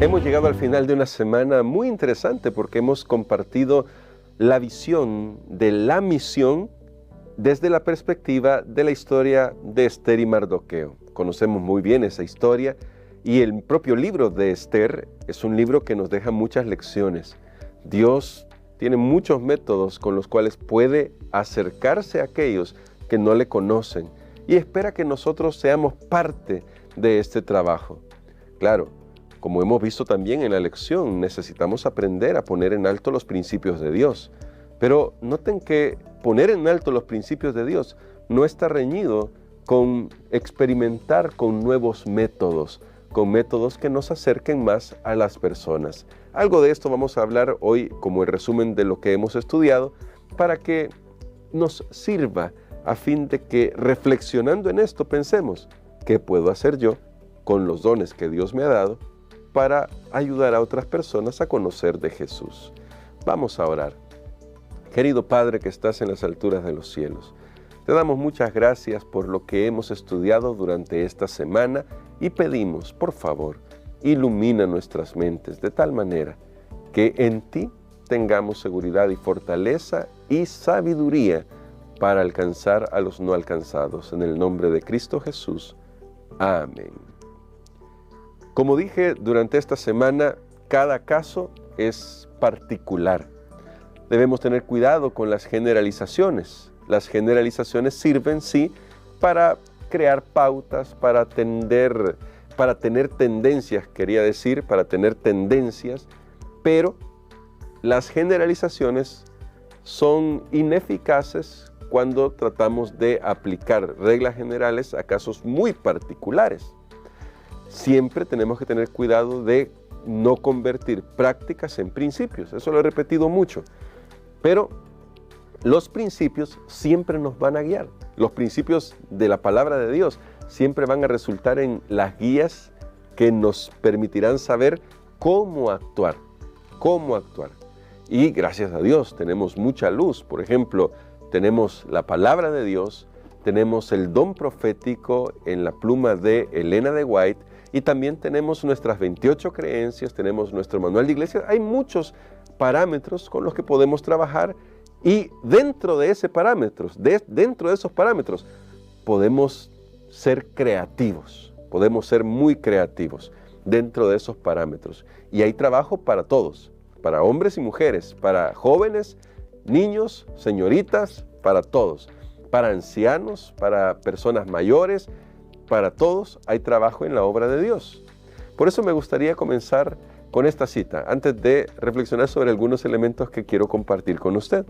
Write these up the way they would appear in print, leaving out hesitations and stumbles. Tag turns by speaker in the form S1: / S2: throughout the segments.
S1: Hemos llegado al final de una semana muy interesante porque hemos compartido la visión de la misión desde la perspectiva de la historia de Esther y Mardoqueo. Conocemos muy bien esa historia y el propio libro de Esther es un libro que nos deja muchas lecciones. Dios tiene muchos métodos con los cuales puede acercarse a aquellos que no le conocen y espera que nosotros seamos parte de este trabajo. Claro, como hemos visto también en la lección, necesitamos aprender a poner en alto los principios de Dios. Pero noten que poner en alto los principios de Dios no está reñido con experimentar con nuevos métodos, con métodos que nos acerquen más a las personas. Algo de esto vamos a hablar hoy como el resumen de lo que hemos estudiado para que nos sirva a fin de que reflexionando en esto pensemos, ¿qué puedo hacer yo con los dones que Dios me ha dado para ayudar a otras personas a conocer de Jesús? Vamos a orar. Querido Padre que estás en las alturas de los cielos, te damos muchas gracias por lo que hemos estudiado durante esta semana y pedimos, por favor, ilumina nuestras mentes de tal manera que en ti tengamos seguridad y fortaleza y sabiduría para alcanzar a los no alcanzados. En el nombre de Cristo Jesús. Amén. Como dije durante esta semana, cada caso es particular. Debemos tener cuidado con las generalizaciones. Las generalizaciones sirven, sí, para crear pautas, para tener tendencias, para tener tendencias, pero las generalizaciones son ineficaces cuando tratamos de aplicar reglas generales a casos muy particulares. Siempre tenemos que tener cuidado de no convertir prácticas en principios. Eso lo he repetido mucho. Pero los principios siempre nos van a guiar. Los principios de la palabra de Dios siempre van a resultar en las guías que nos permitirán saber cómo actuar. Y gracias a Dios tenemos mucha luz. Por ejemplo, tenemos la palabra de Dios, tenemos el don profético en la pluma de Elena de White, y también tenemos nuestras 28 creencias, tenemos nuestro manual de iglesia. Hay muchos parámetros con los que podemos trabajar y dentro de esos parámetros podemos ser creativos, podemos ser muy creativos dentro de esos parámetros. Y hay trabajo para todos, para hombres y mujeres, para jóvenes, niños, señoritas, para todos, para ancianos, para personas mayores. Para todos hay trabajo en la obra de Dios. Por eso me gustaría comenzar con esta cita, antes de reflexionar sobre algunos elementos que quiero compartir con usted.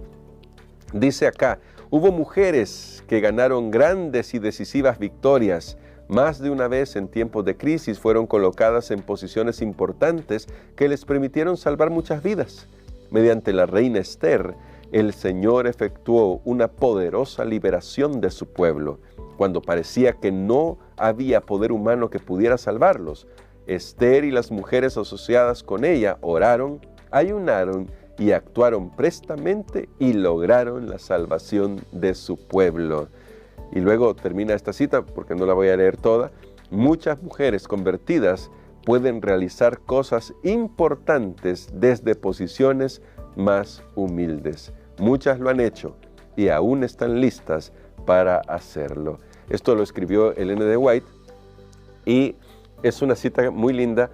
S1: Dice acá, hubo mujeres que ganaron grandes y decisivas victorias. Más de una vez en tiempos de crisis fueron colocadas en posiciones importantes que les permitieron salvar muchas vidas. Mediante la reina Esther, el Señor efectuó una poderosa liberación de su pueblo. Cuando parecía que no había poder humano que pudiera salvarlos, Esther y las mujeres asociadas con ella oraron, ayunaron y actuaron prestamente y lograron la salvación de su pueblo. Y luego termina esta cita, porque no la voy a leer toda. Muchas mujeres convertidas pueden realizar cosas importantes desde posiciones más humildes. Muchas lo han hecho y aún están listas para hacerlo. Esto lo escribió Elena de White y es una cita muy linda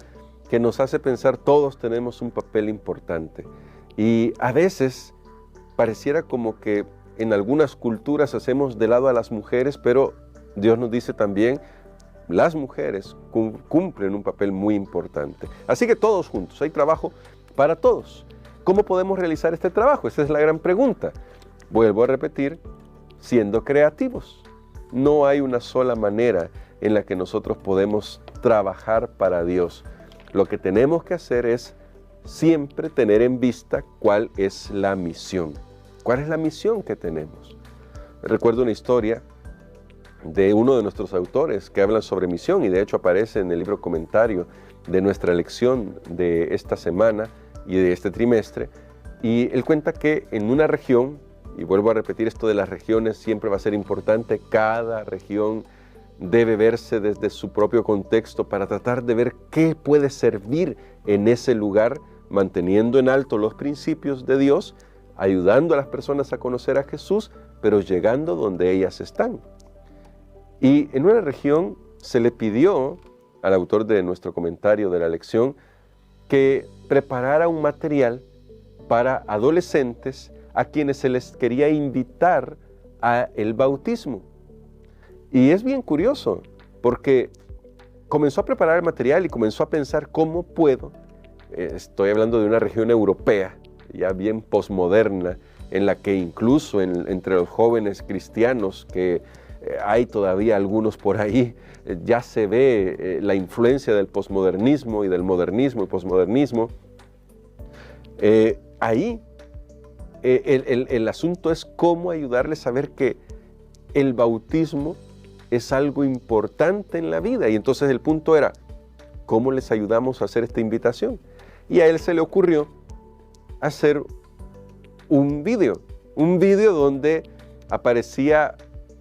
S1: que nos hace pensar todos tenemos un papel importante. Y a veces pareciera como que en algunas culturas hacemos de lado a las mujeres, pero Dios nos dice también las mujeres cumplen un papel muy importante. Así que todos juntos, hay trabajo para todos. ¿Cómo podemos realizar este trabajo? Esa es la gran pregunta. Vuelvo a repetir, siendo creativos. No hay una sola manera en la que nosotros podemos trabajar para Dios. Lo que tenemos que hacer es siempre tener en vista cuál es la misión. ¿Cuál es la misión que tenemos? Recuerdo una historia de uno de nuestros autores que habla sobre misión y de hecho aparece en el libro comentario de nuestra lección de esta semana y de este trimestre. Y él cuenta que en una región, y vuelvo a repetir esto de las regiones, siempre va a ser importante, cada región debe verse desde su propio contexto para tratar de ver qué puede servir en ese lugar, manteniendo en alto los principios de Dios, ayudando a las personas a conocer a Jesús, pero llegando donde ellas están. Y en una región se le pidió al autor de nuestro comentario de la lección que preparara un material para adolescentes a quienes se les quería invitar a el bautismo. Y es bien curioso, porque comenzó a preparar el material y comenzó a pensar cómo puedo, estoy hablando de una región europea, ya bien posmoderna, en la que incluso entre los jóvenes cristianos, que hay todavía algunos por ahí, ya se ve la influencia del posmodernismo y del modernismo y posmodernismo. Ahí el asunto es cómo ayudarles a ver que el bautismo es algo importante en la vida. Y entonces el punto era, ¿cómo les ayudamos a hacer esta invitación? Y a él se le ocurrió hacer un video donde aparecía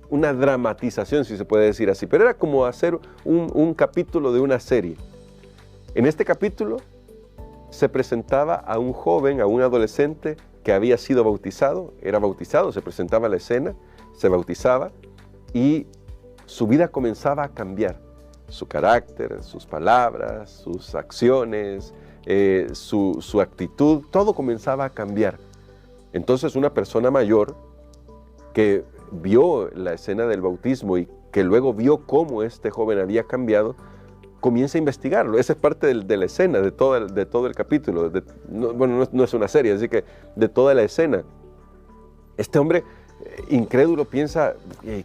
S1: una dramatización, si se puede decir así, pero era como hacer un capítulo de una serie. En este capítulo se presentaba a un joven, a un adolescente que había sido bautizado, era bautizado, se presentaba la escena, se bautizaba y su vida comenzaba a cambiar. Su carácter, sus palabras, sus acciones, su actitud, todo comenzaba a cambiar. Entonces una persona mayor que vio la escena del bautismo y que luego vio cómo este joven había cambiado, comienza a investigarlo. Esa es parte de la escena, de todo el capítulo. No es una serie, así que de toda la escena. Este hombre incrédulo piensa,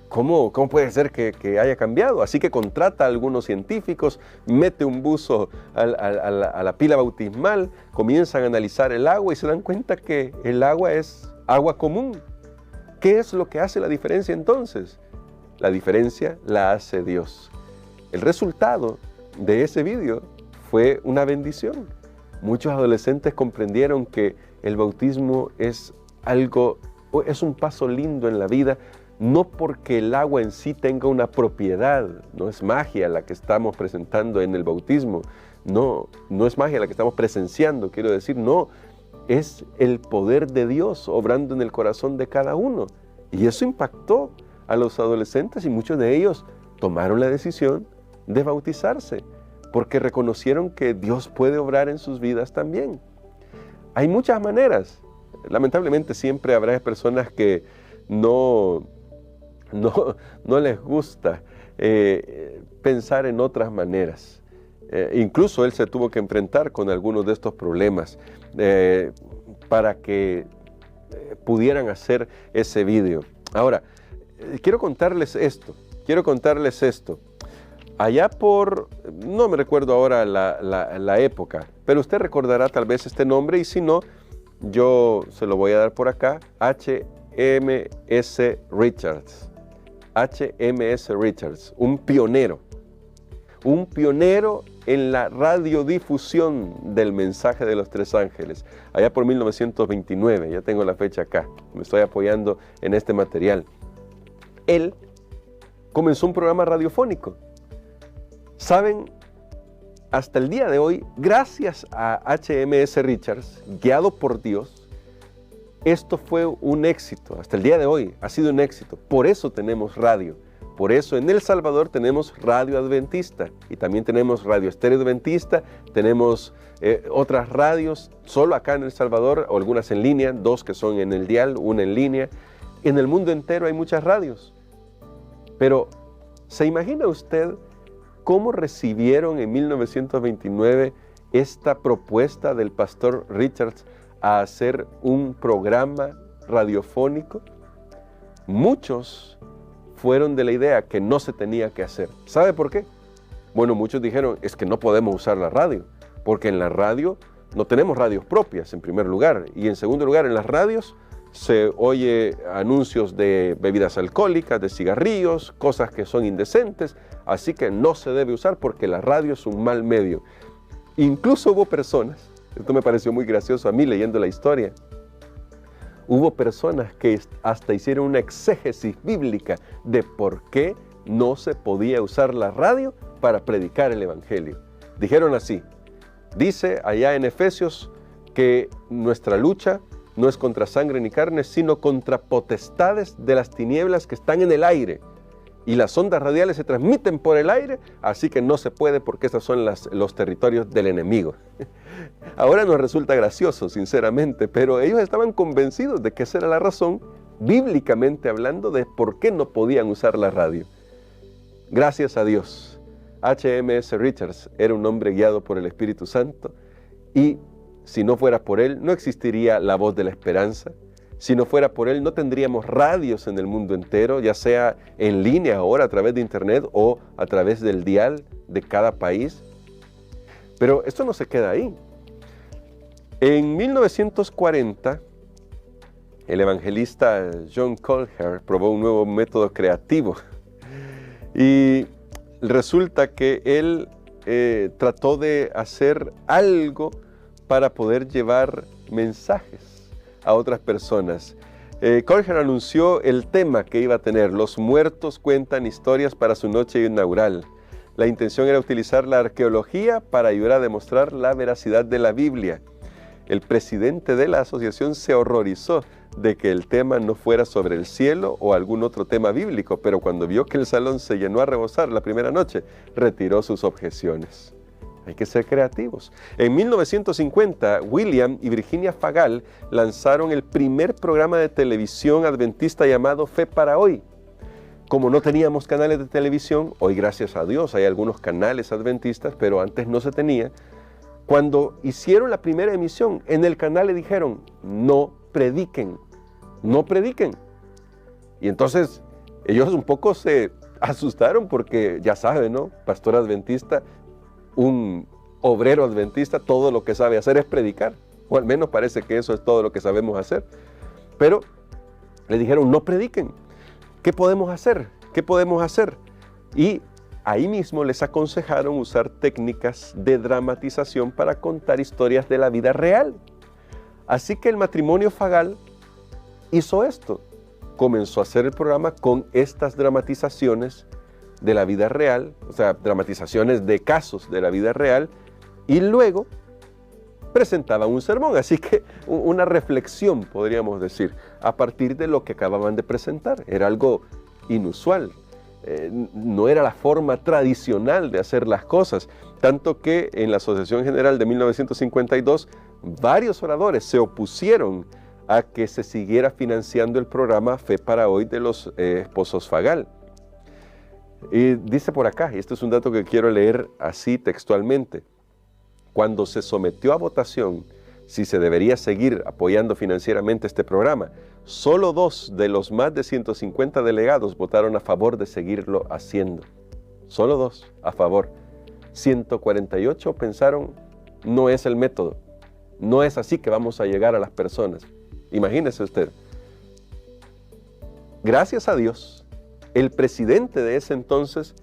S1: ¿cómo puede ser que haya cambiado? Así que contrata a algunos científicos, mete un buzo a la pila bautismal, comienzan a analizar el agua y se dan cuenta que el agua es agua común. ¿Qué es lo que hace la diferencia entonces? La diferencia la hace Dios. El resultado de ese video fue una bendición. Muchos adolescentes comprendieron que el bautismo es un paso lindo en la vida, no porque el agua en sí tenga una propiedad, no es magia la que estamos presentando en el bautismo, no es magia la que estamos presenciando, quiero decir, no, es el poder de Dios obrando en el corazón de cada uno. Y eso impactó a los adolescentes y muchos de ellos tomaron la decisión de bautizarse, porque reconocieron que Dios puede obrar en sus vidas también. Hay muchas maneras. Lamentablemente siempre habrá personas que no les gusta pensar en otras maneras. Incluso él se tuvo que enfrentar con algunos de estos problemas para que pudieran hacer ese video. Ahora, quiero contarles esto. Allá por, no me recuerdo ahora la época, pero usted recordará tal vez este nombre y si no, yo se lo voy a dar por acá, H.M.S. Richards. H.M.S. Richards, un pionero en la radiodifusión del mensaje de los tres ángeles, allá por 1929, ya tengo la fecha acá, me estoy apoyando en este material. Él comenzó un programa radiofónico. ¿Saben? Hasta el día de hoy, gracias a H.M.S. Richards, guiado por Dios, esto fue un éxito. Hasta el día de hoy ha sido un éxito. Por eso tenemos radio. Por eso en El Salvador tenemos Radio Adventista y también tenemos Radio Estéreo Adventista, tenemos otras radios solo acá en El Salvador, o algunas en línea, 2 que son en el dial, 1 en línea. En el mundo entero hay muchas radios. Pero, ¿se imagina usted cómo recibieron en 1929 esta propuesta del pastor Richards a hacer un programa radiofónico? Muchos fueron de la idea que no se tenía que hacer. ¿Sabe por qué? Bueno, muchos dijeron, es que no podemos usar la radio, porque en la radio no tenemos radios propias, en primer lugar, y en segundo lugar, en las radios se oye anuncios de bebidas alcohólicas, de cigarrillos, cosas que son indecentes, así que no se debe usar porque la radio es un mal medio. Incluso hubo personas, esto me pareció muy gracioso a mí leyendo la historia, hubo personas que hasta hicieron una exégesis bíblica de por qué no se podía usar la radio para predicar el Evangelio. Dijeron así, dice allá en Efesios que nuestra lucha no es contra sangre ni carne, sino contra potestades de las tinieblas que están en el aire. Y las ondas radiales se transmiten por el aire, así que no se puede porque estos son los territorios del enemigo. Ahora nos resulta gracioso, sinceramente, pero ellos estaban convencidos de que esa era la razón, bíblicamente hablando, de por qué no podían usar la radio. Gracias a Dios, H.M.S. Richards era un hombre guiado por el Espíritu Santo y si no fuera por él, no existiría la voz de la esperanza. Si no fuera por él, no tendríamos radios en el mundo entero, ya sea en línea ahora a través de internet o a través del dial de cada país. Pero esto no se queda ahí. En 1940, el evangelista John Colher probó un nuevo método creativo y resulta que él trató de hacer algo para poder llevar mensajes a otras personas. Colher anunció el tema que iba a tener: los muertos cuentan historias para su noche inaugural. La intención era utilizar la arqueología para ayudar a demostrar la veracidad de la Biblia. El presidente de la asociación se horrorizó de que el tema no fuera sobre el cielo o algún otro tema bíblico, pero cuando vio que el salón se llenó a rebosar la primera noche, retiró sus objeciones. Hay que ser creativos. En 1950, William y Virginia Fagal lanzaron el primer programa de televisión adventista llamado Fe para Hoy. Como no teníamos canales de televisión, hoy gracias a Dios hay algunos canales adventistas, pero antes no se tenía. Cuando hicieron la primera emisión, en el canal le dijeron, no prediquen, no prediquen. Y entonces ellos un poco se asustaron porque ya saben, ¿no? Pastor adventista, un obrero adventista, todo lo que sabe hacer es predicar, o al menos parece que eso es todo lo que sabemos hacer. Pero le dijeron, no prediquen. ¿Qué podemos hacer? ¿Qué podemos hacer? Y ahí mismo les aconsejaron usar técnicas de dramatización para contar historias de la vida real. Así que el matrimonio Fagal hizo esto. Comenzó a hacer el programa con estas dramatizaciones de la vida real, o sea, dramatizaciones de casos de la vida real, y luego presentaban un sermón, así que una reflexión, podríamos decir, a partir de lo que acababan de presentar. Era algo inusual, no era la forma tradicional de hacer las cosas, tanto que en la Asociación General de 1952, varios oradores se opusieron a que se siguiera financiando el programa Fe para Hoy de los esposos Fagal. Y dice por acá, y este es un dato que quiero leer así textualmente: cuando se sometió a votación si se debería seguir apoyando financieramente este programa, solo 2 de los más de 150 delegados votaron a favor de seguirlo haciendo. Solo 2 a favor. 148 pensaron, no es el método, no es así que vamos a llegar a las personas. Imagínese usted. Gracias a Dios, el presidente de ese entonces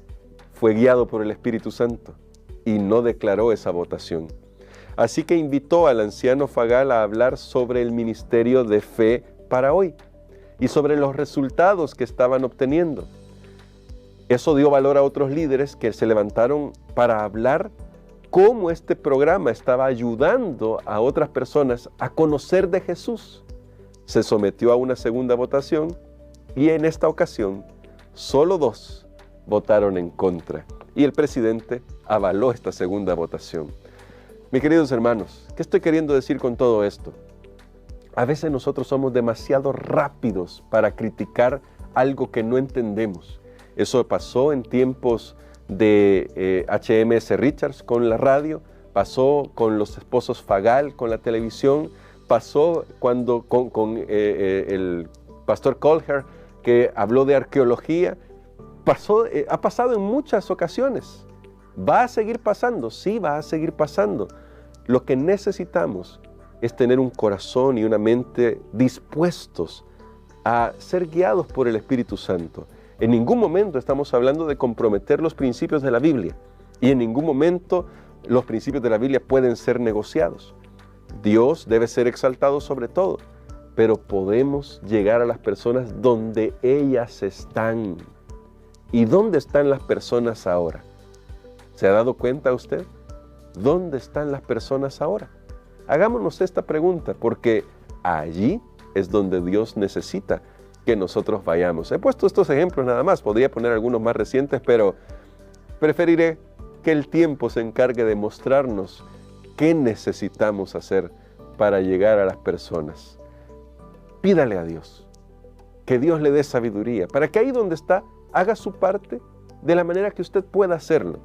S1: fue guiado por el Espíritu Santo y no declaró esa votación. Así que invitó al anciano Fagal a hablar sobre el ministerio de Fe para Hoy y sobre los resultados que estaban obteniendo. Eso dio valor a otros líderes que se levantaron para hablar cómo este programa estaba ayudando a otras personas a conocer de Jesús. Se sometió a una segunda votación y en esta ocasión solo 2 votaron en contra y el presidente avaló esta segunda votación. Mis queridos hermanos, ¿qué estoy queriendo decir con todo esto? A veces nosotros somos demasiado rápidos para criticar algo que no entendemos. Eso pasó en tiempos de H.M.S. Richards con la radio, pasó con los esposos Fagal con la televisión, pasó cuando con el pastor Colher, que habló de arqueología, ha pasado en muchas ocasiones. ¿Va a seguir pasando? Sí, va a seguir pasando. Lo que necesitamos es tener un corazón y una mente dispuestos a ser guiados por el Espíritu Santo. En ningún momento estamos hablando de comprometer los principios de la Biblia y en ningún momento los principios de la Biblia pueden ser negociados. Dios debe ser exaltado sobre todo, pero podemos llegar a las personas donde ellas están. ¿Y dónde están las personas ahora? ¿Se ha dado cuenta usted? ¿Dónde están las personas ahora? Hagámonos esta pregunta, porque allí es donde Dios necesita que nosotros vayamos. He puesto estos ejemplos nada más, podría poner algunos más recientes, pero preferiré que el tiempo se encargue de mostrarnos qué necesitamos hacer para llegar a las personas. Pídale a Dios, que Dios le dé sabiduría, para que ahí donde está, haga su parte de la manera que usted pueda hacerlo.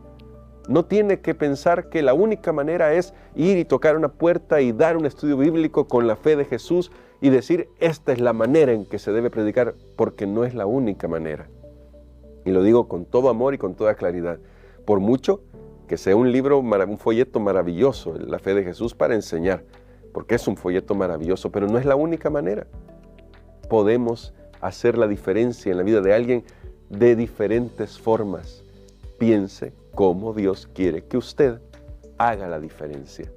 S1: No tiene que pensar que la única manera es ir y tocar una puerta y dar un estudio bíblico con la fe de Jesús y decir, esta es la manera en que se debe predicar, porque no es la única manera. Y lo digo con todo amor y con toda claridad. Por mucho que sea un libro, un folleto maravilloso, la fe de Jesús para enseñar, porque es un folleto maravilloso, pero no es la única manera. Podemos hacer la diferencia en la vida de alguien de diferentes formas. Piense cómo Dios quiere que usted haga la diferencia.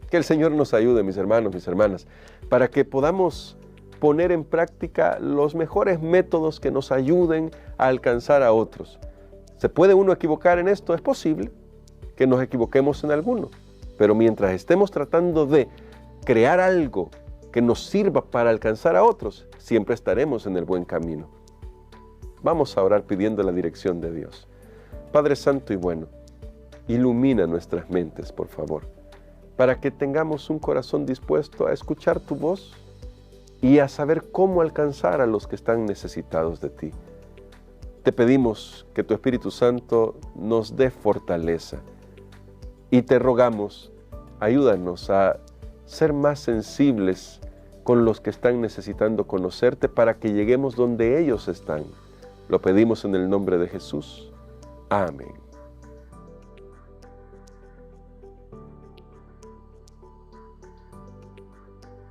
S1: Que el Señor nos ayude, mis hermanos, mis hermanas, para que podamos poner en práctica los mejores métodos que nos ayuden a alcanzar a otros. ¿Se puede uno equivocar en esto? Es posible que nos equivoquemos en alguno, pero mientras estemos tratando de crear algo que nos sirva para alcanzar a otros, siempre estaremos en el buen camino. Vamos a orar pidiendo la dirección de Dios. Padre Santo y bueno, ilumina nuestras mentes, por favor, para que tengamos un corazón dispuesto a escuchar tu voz y a saber cómo alcanzar a los que están necesitados de ti. Te pedimos que tu Espíritu Santo nos dé fortaleza y te rogamos, ayúdanos a ser más sensibles con los que están necesitando conocerte para que lleguemos donde ellos están. Lo pedimos en el nombre de Jesús. Amén.